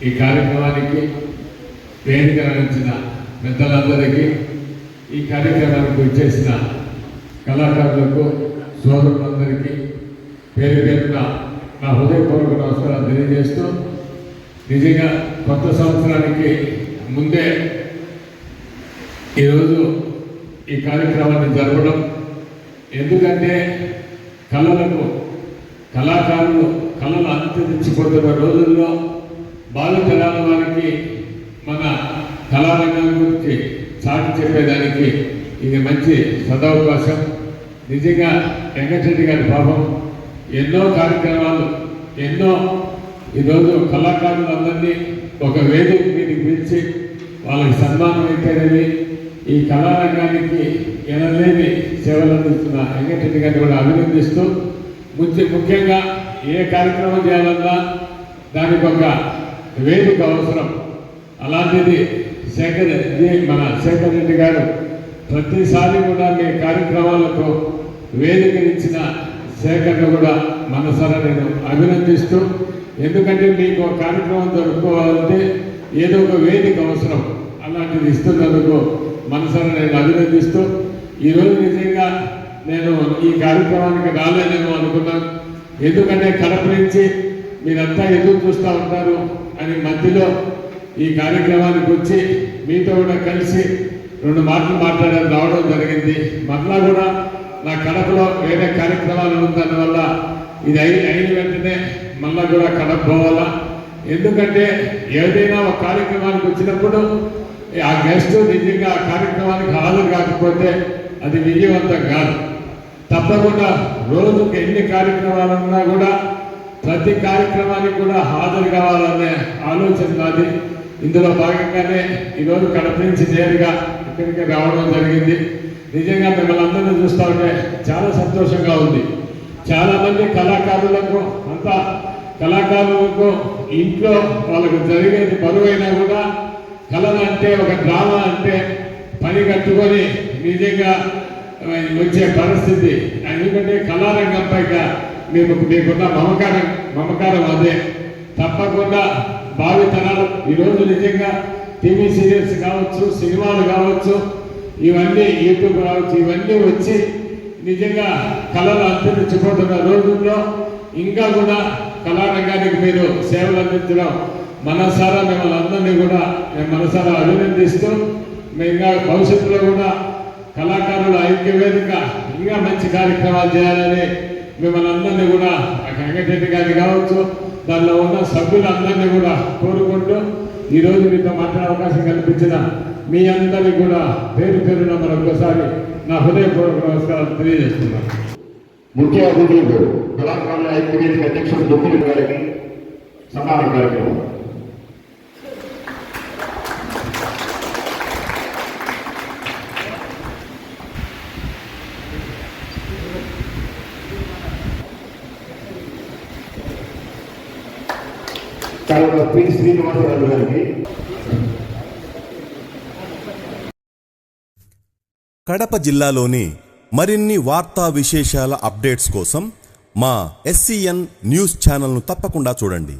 ఈ కార్యక్రమానికి వేదిక అందించిన పెద్దలందరికీ, ఈ కార్యక్రమానికి వచ్చేసిన కళాకారులకు, సోదరులందరికీ పేరు పేరున నా హృదయపూర్వక నమస్కారాలు తెలియజేస్తూ, నిజంగా కొత్త సంవత్సరానికి ముందే ఈరోజు ఈ కార్యక్రమాన్ని జరపడం, ఎందుకంటే కళాకారులు కళలు అంతరించిపోతున్న రోజుల్లో భావితరాల వారికి మన కళారంగం గురించి చాటి చెప్పేదానికి ఇది మంచి సదవకాశం. నిజంగా వెంకటరెడ్డి గారి పాపం ఎన్నో కార్యక్రమాలు, ఈరోజు కళాకారులందరినీ ఒక వేదిక మీదకి పిలిచి వాళ్ళకి సన్మానం అయితేనేది ఈ కళారంగానికి ఎనలేని సేవలు అందిస్తున్న వెంకటరెడ్డి గారిని కూడా అభినందిస్తూ, ముఖ్యంగా ఏ కార్యక్రమం చేయాలన్నా దానికి ఒక వేదిక అవసరం. అలాంటిది మన శేఖర్ రెడ్డి గారు ప్రతిసారి కూడా మీ కార్యక్రమాలకు వేదికనిచ్చిన శేఖర్ను కూడా మనసారా నేను అభినందిస్తూ, ఎందుకంటే మీకు కార్యక్రమం జరుపుకోవాలంటే ఏదో ఒక వేదిక అవసరం, అలాంటిది ఇస్తున్నందుకు మనసారా నేను అభినందిస్తూ, ఈరోజు నిజంగా నేను ఈ కార్యక్రమానికి రాలేనేమో అనుకున్నాను. ఎందుకంటే కడప నుంచి మీరంతా ఎదురు చూస్తూ ఉంటారు అని మధ్యలో ఈ కార్యక్రమానికి వచ్చి మీతో కూడా కలిసి 2 మాటలు మాట్లాడడం రావడం జరిగింది. మరలా కూడా నా కడపలో వేరే కార్యక్రమాలు ఉన్నదాని వల్ల ఇది అయిన వెంటనే మళ్ళా కూడా కడప పోవాలా. ఎందుకంటే ఏదైనా ఒక కార్యక్రమానికి వచ్చినప్పుడు ఆ గెస్ట్ నిజంగా ఆ కార్యక్రమానికి హాజరు కాకపోతే అది విజయవంతం కాదు. తప్పకుండా రోజుకి ఎన్ని కార్యక్రమాలు ఉన్నా కూడా ప్రతి కార్యక్రమానికి కూడా హాజరు కావాలనే ఆలోచన నాది. ఇందులో భాగంగానే ఈరోజు కడప నుంచి నేరుగా ఇక్కడికి రావడం జరిగింది. నిజంగా మిమ్మల్ని అందరినీ చూస్తూ ఉంటే చాలా సంతోషంగా ఉంది. చాలామంది కళాకారులకు ఇంట్లో వాళ్ళకు జరిగేది బరువైనా కూడా కళలు అంటే ఒక డ్రామా అంటే పని కట్టుకొని నిజంగా వచ్చే పరిస్థితి. ఎందుకంటే కళారంగంపైగా మీకున్న మమకారం అదే. తప్పకుండా భావితరాలు ఈరోజు నిజంగా టీవీ సీరియల్స్ కావచ్చు, సినిమాలు కావచ్చు, ఇవన్నీ యూట్యూబ్ కావచ్చు, ఇవన్నీ వచ్చి నిజంగా కళలు అంతరించిపోతున్న రోజుల్లో ఇంకా కూడా కళారంగానికి మీరు సేవలు అందించడం మనసారా మిమ్మల్ని అందరినీ కూడా నేను మనసారా అభినందిస్తూ, ఇంకా భవిష్యత్తులో కూడా కళాకారుల ఐక్య వేదిక ఇంకా మంచి కార్యక్రమాలు చేయాలని మిమ్మల్ని అందరినీ కూడా వెంకటరెడ్డి గారి కావచ్చు, దానిలో ఉన్న సభ్యులందరినీ కూడా కోరుకుంటూ, ఈరోజు మీతో మాట్లాడే అవకాశం కల్పించిన మీ అందరికీ కూడా పేరు పేరున మరొకసారి నా హృదయపూర్వక నమస్కారాలు తెలియజేస్తున్నాను. ముఖ్య అతిథులకు కళాకారుల ఐక్య వేదిక అధ్యక్షుడు దొక్కిలి గారికి సన్మాన కార్యక్రమం. పి శ్రీనివాసరావు గారికి. కడప జిల్లాలోని మరిన్ని వార్తా విశేషాల అప్డేట్స్ కోసం మా SCN న్యూస్ ఛానల్ను తప్పకుండా చూడండి.